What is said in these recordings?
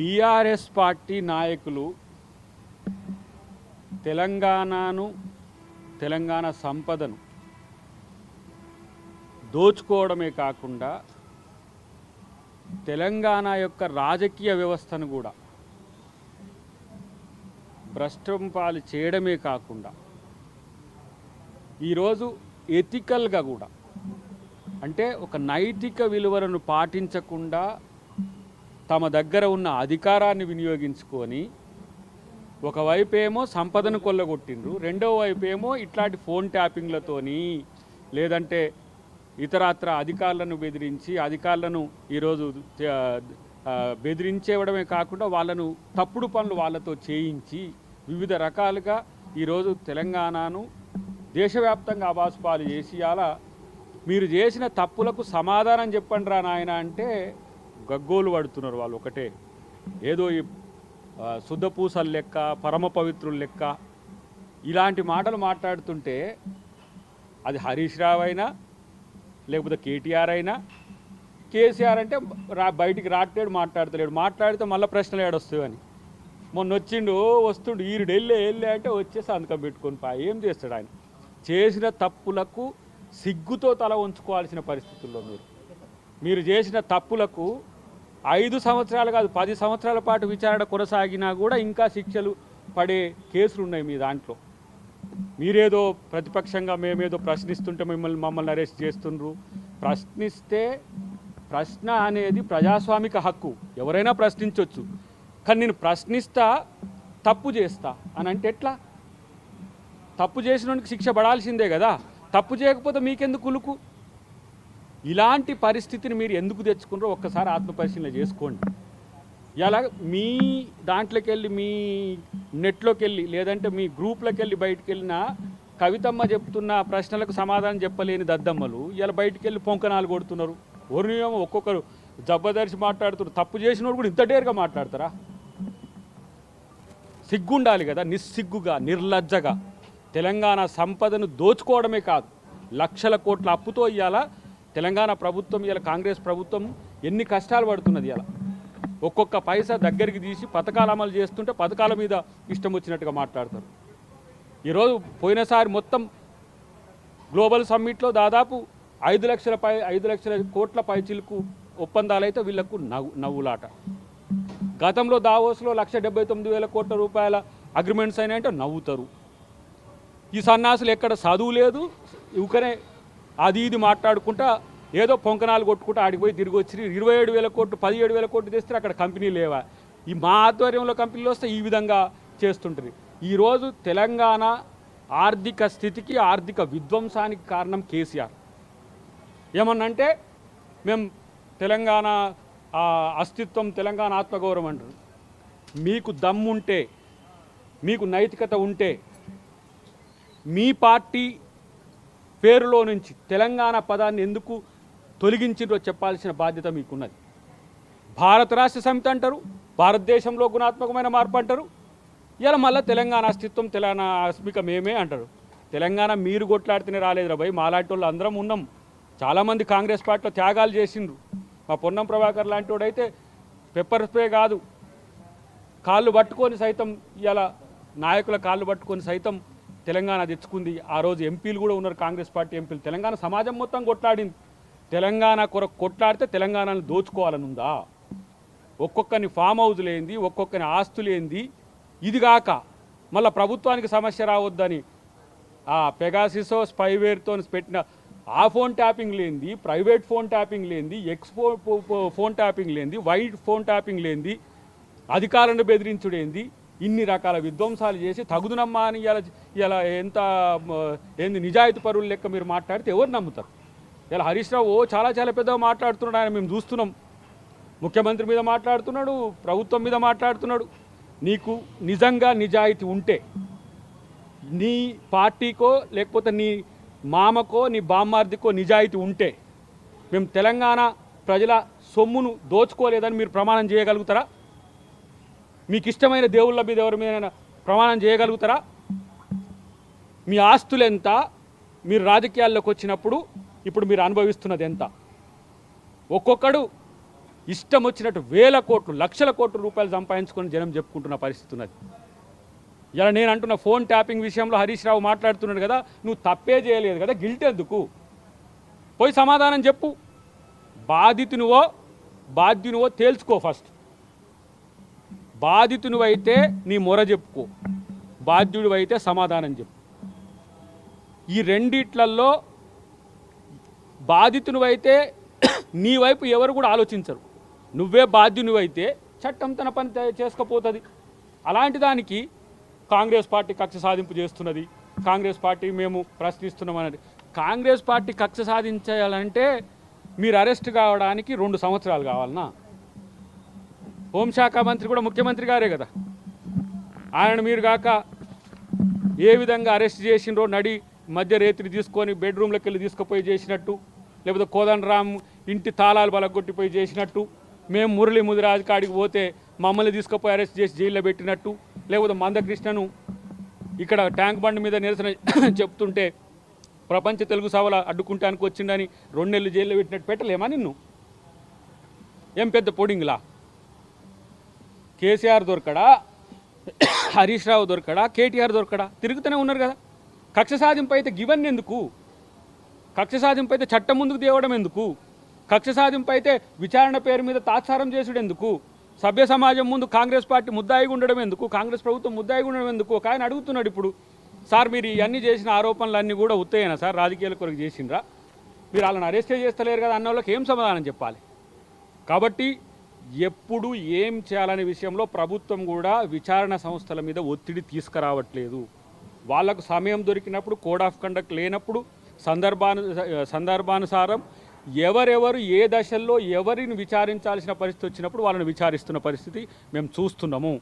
BRS party నాయకులు తెలంగాణ సంపదను దోచుకోవడమే కాకుండా తెలంగాణ యొక్క రాజకీయ వ్యవస్థను కూడా భ్రష్టం పాలు చేయడమే కాకుండా ఈరోజు ఎథికల్గా కూడా అంటే ఒక నైతిక విలువలను పాటించకుండా తమ దగ్గర ఉన్న అధికారాన్ని వినియోగించుకొని ఒకవైపేమో సంపదను కొల్లగొట్టిండ్రు, రెండో వైపేమో ఇట్లాంటి ఫోన్ ట్యాపింగ్లతోని లేదంటే ఇతరత్ర అధికారులను బెదిరించి అధికారులను ఈరోజు బెదిరించేవడమే కాకుండా వాళ్ళను తప్పుడు పనులు వాళ్ళతో చేయించి వివిధ రకాలుగా ఈరోజు తెలంగాణను దేశవ్యాప్తంగా అబాసుపాలు చేసి అలా మీరు చేసిన తప్పులకు సమాధానం చెప్పండి రా నాయన అంటే గగ్గోలు పడుతున్నారు వాళ్ళు. ఒకటే ఏదో ఈ శుద్ధపూసలు లెక్క పరమ పవిత్రుల లెక్క ఇలాంటి మాటలు మాట్లాడుతుంటే అది హరీష్ రావు అయినా లేకపోతే కేటీఆర్ అయినా కేసీఆర్ అంటే బయటికి రాట్లేడు, మాట్లాడితే మళ్ళీ ప్రశ్నలు ఏడొస్తాయి అని. మొన్న వచ్చిండు వస్తుండు ఈరుడు వెళ్ళే అంటే వచ్చేసి అందుకని పెట్టుకొని ఏం చేస్తాడు ఆయన? చేసిన తప్పులకు సిగ్గుతో తల ఉంచుకోవాల్సిన పరిస్థితుల్లో మీరు చేసిన తప్పులకు 5 సంవత్సరాలు కాదు 10 సంవత్సరాల పాటు విచారణ కొనసాగినా కూడా ఇంకా శిక్షలు పడే కేసులు ఉన్నాయి మీ దాంట్లో. మీరేదో ప్రతిపక్షంగా మేమేదో ప్రశ్నిస్తుంటే మమ్మల్ని అరెస్ట్ చేస్తుండ్రు. ప్రశ్నిస్తే ప్రశ్న అనేది ప్రజాస్వామిక హక్కు, ఎవరైనా ప్రశ్నించవచ్చు. కానీ నేను ప్రశ్నిస్తా తప్పు చేస్తా అని అంటే ఎట్లా? తప్పు చేసినోనికి శిక్ష పడాల్సిందే కదా, తప్పు చేయకపోతే మీకెందుకు కులుకు? ఇలాంటి పరిస్థితిని మీరు ఎందుకు తెచ్చుకున్నారో ఒక్కసారి ఆత్మపరిశీలన చేసుకోండి. ఇలా మీ దాంట్లోకి వెళ్ళి మీ నెట్లోకి వెళ్ళి లేదంటే మీ గ్రూప్లోకి వెళ్ళి బయటికి వెళ్ళిన కవితమ్మ చెప్తున్న ప్రశ్నలకు సమాధానం చెప్పలేని దద్దమ్మలు ఇలా బయటికి వెళ్ళి పొంకనాలు కొడుతున్నారు. ఒరినియమో ఒక్కొక్కరు జబ్బదర్శి మాట్లాడుతున్నారు. తప్పు చేసినోడు కూడా ఇంత డేరుగా మాట్లాడతారా? సిగ్గుండాలి కదా. నిస్సిగ్గుగా నిర్లజ్జగా తెలంగాణ సంపదను దోచుకోవడమే కాదు లక్షల కోట్ల అప్పుతో ఇవాళ తెలంగాణ ప్రభుత్వం ఇవాళ కాంగ్రెస్ ప్రభుత్వం ఎన్ని కష్టాలు పడుతున్నది. ఇలా ఒక్కొక్క పైసా దగ్గరికి తీసి పథకాలు అమలు చేస్తుంటే పథకాల మీద ఇష్టం వచ్చినట్టుగా మాట్లాడతారు. ఈరోజు పోయినసారి మొత్తం గ్లోబల్ సమ్మిట్లో దాదాపు 5 లక్షల కోట్ల పైచిలకు ఒప్పందాలు అయితే వీళ్లకు నవ్వులాట. గతంలో దావోస్లో 1,79,000 కోట్ల రూపాయల అగ్రిమెంట్స్ అయినాయంటే నవ్వుతారు. ఈ సన్నాసులు ఎక్కడ చదువు లేదు, ఊకనే అది ఇది మాట్లాడుకుంటా ఏదో పొంకనాలు కొట్టుకుంటూ ఆడిపోయి తిరిగి వచ్చి 27,000 కోట్లు 17,000 కోట్లు తెస్తే అక్కడ కంపెనీ లేవా? ఈ మా ఆధ్వర్యంలో కంపెనీలు వస్తే ఈ విధంగా చేస్తుంటుంది. ఈరోజు తెలంగాణ ఆర్థిక స్థితికి ఆర్థిక విధ్వంసానికి కారణం కేసీఆర్. ఏమన్నంటే మేము తెలంగాణ అస్తిత్వం తెలంగాణ ఆత్మగౌరవం అంటారు. మీకు దమ్ముంటే మీకు నైతికత ఉంటే మీ పార్టీ పేరులో నుంచి తెలంగాణ పదాన్ని ఎందుకు తొలగించిందో చెప్పాల్సిన బాధ్యత మీకున్నది. భారత రాష్ట్ర సమితి అంటారు, భారతదేశంలో గుణాత్మకమైన మార్పు అంటారు, ఇలా మళ్ళీ తెలంగాణ అస్తిత్వం తెలంగాణ అస్మిక మేమే అంటారు. తెలంగాణ మీరు కొట్లాడితేనే రాలేదురా భయ్, మాలాంటి వాళ్ళు అందరం ఉన్నాం. చాలామంది కాంగ్రెస్ పార్టీలో త్యాగాలు చేసిండ్రు. మా పొన్నం ప్రభాకర్ లాంటి వాడైతే పెప్పర్ స్ప్రే కాదు కాళ్ళు పట్టుకొని సైతం ఇలా నాయకుల కాళ్ళు పట్టుకొని సైతం తెలంగాణ తెచ్చుకుంది. ఆ రోజు ఎంపీలు కూడా ఉన్నారు, కాంగ్రెస్ పార్టీ ఎంపీలు. తెలంగాణ సమాజం మొత్తం కొట్లాడింది. తెలంగాణ కొరకు కొట్లాడితే తెలంగాణను దోచుకోవాలని ఉందా? ఒక్కొక్కరిని ఫామ్ హౌజులు ఏంది, ఒక్కొక్కరిని ఆస్తులు ఏంది, ఇదిగాక మళ్ళీ ప్రభుత్వానికి సమస్య రావద్దని ఆ పెగాసిసో స్పైవేర్తో పెట్టిన ఆ ఫోన్ ట్యాపింగ్ లేనిది, ప్రైవేట్ ఫోన్ ట్యాపింగ్ లేనిది, ఫోన్ ట్యాపింగ్ లేనిది, వైట్ ఫోన్ ట్యాపింగ్ లేనిది, అధికారులను బెదిరించుడేంది, ఇన్ని రకాల విధ్వంసాలు చేసి తగుదునమ్మా అని ఇలా ఏంది నిజాయితీ పరువుల లెక్క మీరు మాట్లాడితే ఎవరు నమ్ముతారు? ఇలా హరీష్ రావు చాలా పెద్దగా మాట్లాడుతున్నాడు. ఆయన మేము చూస్తున్నాం, ముఖ్యమంత్రి మీద మాట్లాడుతున్నాడు, ప్రభుత్వం మీద మాట్లాడుతున్నాడు. నీకు నిజంగా నిజాయితీ ఉంటే నీ పార్టీకో లేకపోతే నీ మామకో నీ బామ్మార్దికో నిజాయితీ ఉంటే మేము తెలంగాణ ప్రజల సొమ్మును దోచుకోలేదని మీరు ప్రమాణం చేయగలుగుతారా? మీకు ఇష్టమైన దేవుళ్ళ మీద ఎవరి మీద ప్రమాణం చేయగలుగుతారా? మీ ఆస్తులు ఎంత, మీరు రాజకీయాల్లోకి వచ్చినప్పుడు ఇప్పుడు మీరు అనుభవిస్తున్నది ఎంత? ఒక్కొక్కడు ఇష్టం వచ్చినట్టు వేల కోట్లు లక్షల కోట్ల రూపాయలు సంపాదించుకొని జనం చెప్పుకుంటున్న పరిస్థితి ఉన్నది. ఇలా నేను అంటున్న ఫోన్ ట్యాపింగ్ విషయంలో హరీష్ రావు మాట్లాడుతున్నాడు కదా, నువ్వు తప్పే చేయలేదు కదా, గిల్ట్ ఎందుకు? పోయి సమాధానం చెప్పు. బాధ్యునివో తేల్చుకో ఫస్ట్. బాధితునివైతే నీ మొర చెప్పుకో, బాధ్యుడివైతే సమాధానం చెప్పు. ఈ రెండిట్లల్లో బాధితునివైతే నీ వైపు ఎవరు కూడా ఆలోచించరు. నువ్వే బాధ్యునివైతే చట్టం తన పని చేసుకపోతుంది. అలాంటి దానికి కాంగ్రెస్ పార్టీ కక్ష సాధింపు చేస్తున్నది, కాంగ్రెస్ పార్టీ మేము ప్రశ్నిస్తున్నామన్నది. కాంగ్రెస్ పార్టీ కక్ష సాధించాలంటే మీరు అరెస్ట్ కావడానికి 2 సంవత్సరాలు కావాలన్నా? హోంశాఖ మంత్రి కూడా ముఖ్యమంత్రి గారే కదా, ఆయన మీరు కాక ఏ విధంగా అరెస్ట్ చేసినరో నడి మధ్య రేతిని తీసుకొని బెడ్రూమ్లోకి వెళ్ళి తీసుకుపోయి చేసినట్టు, లేకపోతే కోదండరామ్ ఇంటి తాళాలు బలగొట్టిపోయి చేసినట్టు, మేము మురళీ ముదిరాజ్ కాడికి పోతే మమ్మల్ని తీసుకుపోయి అరెస్ట్ చేసి జైల్లో పెట్టినట్టు, లేకపోతే మందకృష్ణను ఇక్కడ ట్యాంక్ బండ్ మీద నిరసన చెప్తుంటే ప్రపంచ తెలుగు సభలు అడ్డుకుంటానికి వచ్చిందని 2 నెలలు జైల్లో పెట్టినట్టు పెట్టలేమా నిన్ను? ఏం పెద్ద పొడింగ్లా? కేసీఆర్ దొరకడా, హరీష్ రావు దొరకడా, కేటీఆర్ దొరకడా? తిరుగుతూనే ఉన్నారు కదా. కక్ష సాధింపు అయితే గివన్నీ ఎందుకు? కక్ష సాధింపు అయితే చట్టం ముందుకు తేవడం ఎందుకు? కక్ష సాధింపు అయితే విచారణ పేరు మీద తాత్సారం చేసుడు ఎందుకు? సభ్య సమాజం ముందు కాంగ్రెస్ పార్టీ ముద్దాయిగా ఉండడం ఎందుకు? కాంగ్రెస్ ప్రభుత్వం ముద్దాయిగా ఉండడం ఎందుకు? ఒక ఆయన అడుగుతున్నాడు ఇప్పుడు, సార్ మీరు ఇవన్నీ చేసిన ఆరోపణలన్నీ కూడా ఉత్తేనా సార్, రాజకీయాల కొరకు చేసిండ్రా? మీరు వాళ్ళని అరెస్టే చేస్తలేరు కదా అన్న వాళ్ళకి ఏం సమాధానం చెప్పాలి? కాబట్టి ఎప్పుడు ఏం చేయాలనే విషయంలో ప్రభుత్వం కూడా విచారణ సంస్థల మీద ఒత్తిడి తీసుకురావట్లేదు. వాళ్లకు సమయం దొరికినప్పుడు, కోడ్ ఆఫ్ కండక్ట్ లేనప్పుడు సందర్భానుసారం ఎవరెవరు ఏ దశల్లో ఎవరిని విచారించాల్సిన పరిస్థితి వచ్చినప్పుడు వాళ్ళని విచారిస్తున్న పరిస్థితి మేము చూస్తున్నాము.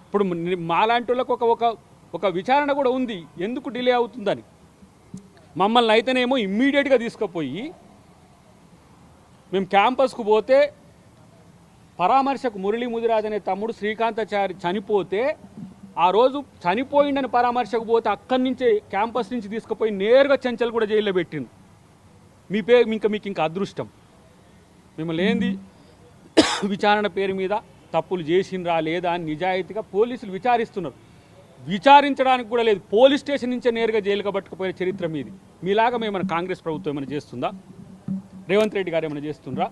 ఇప్పుడు మాలాంటి వాళ్ళకు ఒక విచారణ కూడా ఉంది, ఎందుకు డిలే అవుతుందని. మమ్మల్ని అయితేనేమో ఇమ్మీడియట్గా తీసుకుపోయి మేము క్యాంపస్కు పోతే పరామర్శకు మురళీ ముదిరాజ్ అనే తమ్ముడు శ్రీకాంతాచారి చనిపోతే ఆ రోజు చనిపోయిండని పరామర్శకు పోతే అక్కడి నుంచే క్యాంపస్ నుంచి తీసుకుపోయి నేరుగా చెంచల్ కూడా జైల్లో పెట్టింది. మీ పేరు మీకు ఇంకా అదృష్టం. మిమ్మల్ని ఏంది విచారణ పేరు మీద తప్పులు చేసిండ్రా లేదా అని నిజాయితీగా పోలీసులు విచారిస్తున్నారు. విచారించడానికి కూడా లేదు, పోలీస్ స్టేషన్ నుంచే నేరుగా జైలుగా పట్టుకుపోయిన చరిత్ర మీది. మీలాగా మేమన్నా కాంగ్రెస్ ప్రభుత్వం ఏమైనా చేస్తుందా? రేవంత్ రెడ్డి గారు ఏమైనా చేస్తుండ్రా?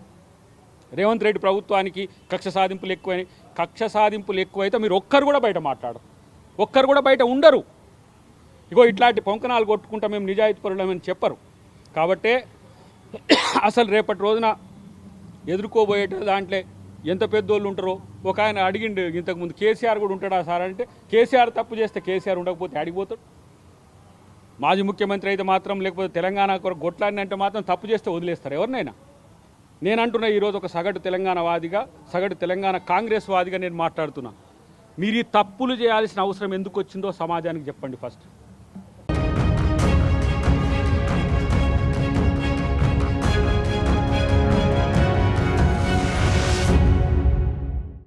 రేవంత్ రెడ్డి ప్రభుత్వానికి కక్ష సాధింపులు ఎక్కువైతే మీరు ఒక్కరు కూడా బయట మాట్లాడరు, ఒక్కరు కూడా బయట ఉండరు. ఇగో ఇట్లాంటి పొంకనాలు కొట్టుకుంటా మేము నిజాయితీ పరులమని చెప్పరు. కాబట్టే అసలు రేపటి రోజున ఎదుర్కోబోయేట దాంట్లో ఎంత పెద్దోళ్ళు ఉంటారో. ఒక ఆయన అడిగిండు ఇంతకుముందు, కేసీఆర్ కూడా ఉంటాడా సార్ అంటే, కేసీఆర్ తప్పు చేస్తే కేసీఆర్ ఉండకపోతే అడిగిపోతాడు. మాజీ ముఖ్యమంత్రి అయితే మాత్రం, లేకపోతే తెలంగాణ కొరకు గొట్లాడిని అంటే మాత్రం తప్పు చేస్తే వదిలేస్తారు ఎవరినైనా. నేను అంటున్నా ఈరోజు ఒక సగటు తెలంగాణ వాదిగా, సగటు తెలంగాణ కాంగ్రెస్ వాదిగా నేను మాట్లాడుతున్నా. మీరు ఈ తప్పులు చేయాల్సిన అవసరం ఎందుకు వచ్చిందో సమాజానికి చెప్పండి ఫస్ట్.